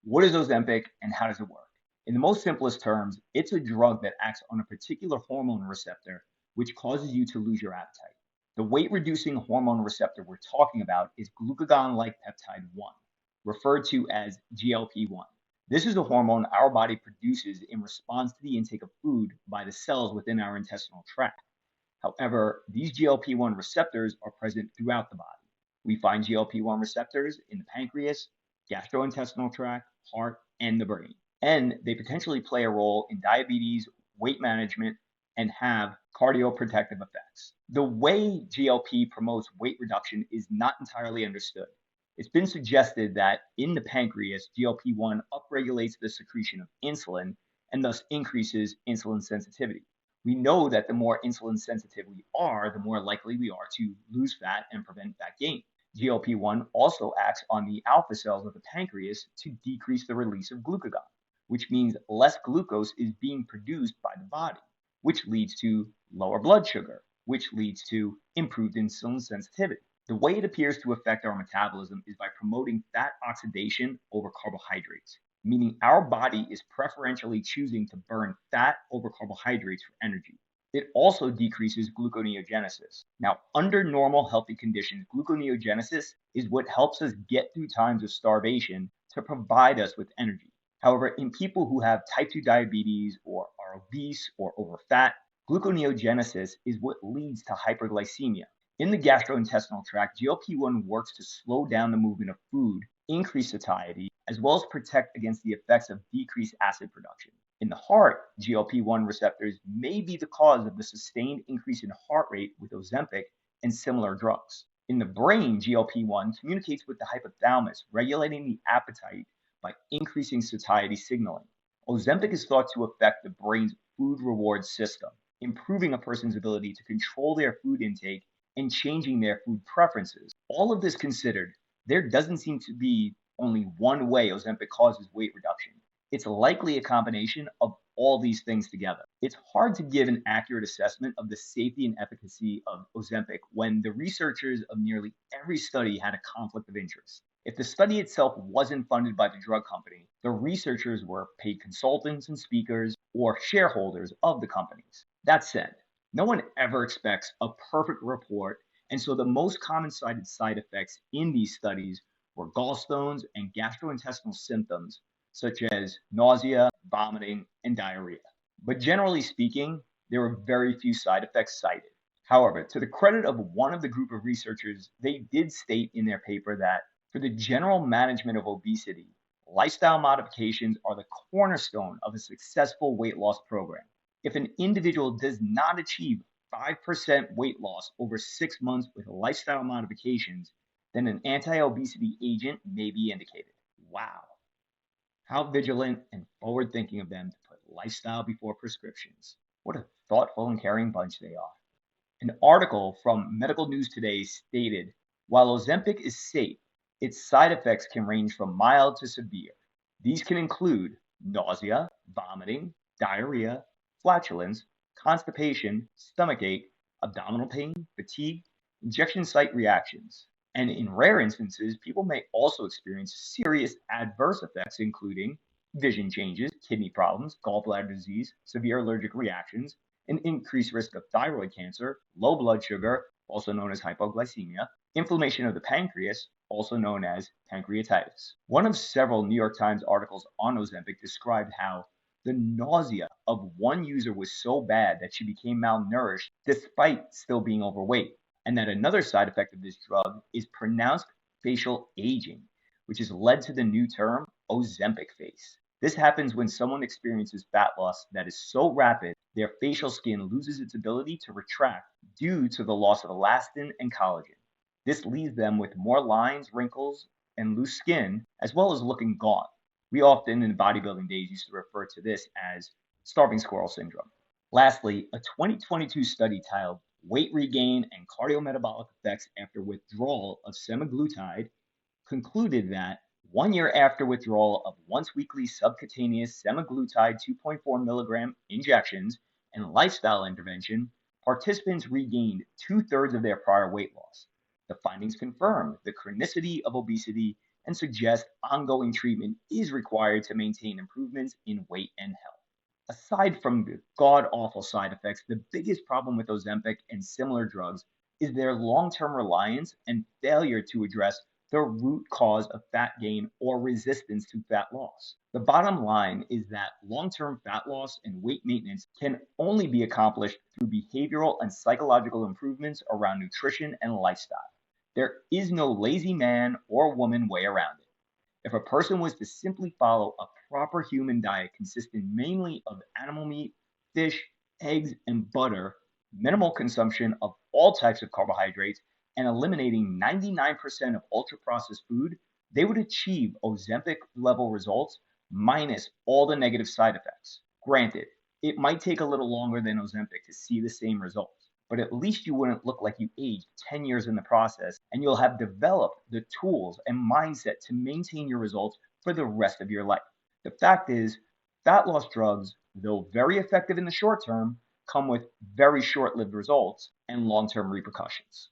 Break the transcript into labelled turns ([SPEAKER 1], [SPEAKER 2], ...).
[SPEAKER 1] What is Ozempic and how does it work? In the most simplest terms, it's a drug that acts on a particular hormone receptor, which causes you to lose your appetite. The weight reducing hormone receptor we're talking about is glucagon like peptide 1, referred to as GLP-1. This is a hormone our body produces in response to the intake of food by the cells within our intestinal tract. However, these GLP-1 receptors are present throughout the body. We find GLP-1 receptors in the pancreas, gastrointestinal tract, heart, and the brain. And they potentially play a role in diabetes, weight management, and have cardioprotective effects. The way GLP promotes weight reduction is not entirely understood. It's been suggested that in the pancreas, GLP-1 upregulates the secretion of insulin and thus increases insulin sensitivity. We know that the more insulin sensitive we are, the more likely we are to lose fat and prevent fat gain. GLP-1 also acts on the alpha cells of the pancreas to decrease the release of glucagon, which means less glucose is being produced by the body, which leads to lower blood sugar, which leads to improved insulin sensitivity. The way it appears to affect our metabolism is by promoting fat oxidation over carbohydrates, meaning our body is preferentially choosing to burn fat over carbohydrates for energy. It also decreases gluconeogenesis. Now, under normal healthy conditions, gluconeogenesis is what helps us get through times of starvation to provide us with energy. However, in people who have type 2 diabetes or are obese or over fat, gluconeogenesis is what leads to hyperglycemia. In the gastrointestinal tract, GLP-1 works to slow down the movement of food, increase satiety, as well as protect against the effects of decreased acid production. In the heart, GLP-1 receptors may be the cause of the sustained increase in heart rate with Ozempic and similar drugs. In the brain, GLP-1 communicates with the hypothalamus, regulating the appetite by increasing satiety signaling. Ozempic is thought to affect the brain's food reward system, improving a person's ability to control their food intake and changing their food preferences. All of this considered, there doesn't seem to be only one way Ozempic causes weight reduction. It's likely a combination of all these things together. It's hard to give an accurate assessment of the safety and efficacy of Ozempic when the researchers of nearly every study had a conflict of interest. If the study itself wasn't funded by the drug company, the researchers were paid consultants and speakers or shareholders of the companies. That said, no one ever expects a perfect report, and so the most common cited side effects in these studies were gallstones and gastrointestinal symptoms such as nausea, vomiting, and diarrhea. But generally speaking, there were very few side effects cited. However, to the credit of one of the group of researchers, they did state in their paper that for the general management of obesity, lifestyle modifications are the cornerstone of a successful weight loss program. If an individual does not achieve 5% weight loss over 6 months with lifestyle modifications, then an anti obesity agent may be indicated. Wow. How vigilant and forward thinking of them to put lifestyle before prescriptions. What a thoughtful and caring bunch they are. An article from Medical News Today stated while Ozempic is safe, its side effects can range from mild to severe. These can include nausea, vomiting, diarrhea, flatulence, constipation, stomachache, abdominal pain, fatigue, injection site reactions. And in rare instances, people may also experience serious adverse effects, including vision changes, kidney problems, gallbladder disease, severe allergic reactions, an increased risk of thyroid cancer, low blood sugar, also known as hypoglycemia, inflammation of the pancreas, also known as pancreatitis. One of several New York Times articles on Ozempic described how the nausea of one user was so bad that she became malnourished despite still being overweight, and that another side effect of this drug is pronounced facial aging, which has led to the new term Ozempic face. This happens when someone experiences fat loss that is so rapid their facial skin loses its ability to retract due to the loss of elastin and collagen. This leaves them with more lines, wrinkles, and loose skin, as well as looking gaunt. We often in bodybuilding days used to refer to this as starving squirrel syndrome. Lastly, a 2022 study titled Weight Regain and Cardiometabolic Effects After Withdrawal of Semaglutide concluded that 1 year after withdrawal of once weekly subcutaneous semaglutide 2.4 milligram injections and lifestyle intervention, participants regained two-thirds of their prior weight loss. The findings confirmed the chronicity of obesity and suggest ongoing treatment is required to maintain improvements in weight and health. Aside from the god awful side effects, the biggest problem with Ozempic and similar drugs is their long term reliance and failure to address the root cause of fat gain or resistance to fat loss. The bottom line is that long term fat loss and weight maintenance can only be accomplished through behavioral and psychological improvements around nutrition and lifestyle. There is no lazy man or woman way around it. If a person was to simply follow a proper human diet consisting mainly of animal meat, fish, eggs, and butter, minimal consumption of all types of carbohydrates, and eliminating 99% of ultra processed food, they would achieve Ozempic level results minus all the negative side effects. Granted, it might take a little longer than Ozempic to see the same results, but at least you wouldn't look like you aged 10 years in the process, and you'll have developed the tools and mindset to maintain your results for the rest of your life. The fact is, fat loss drugs, though very effective in the short term, come with very short lived results and long term repercussions.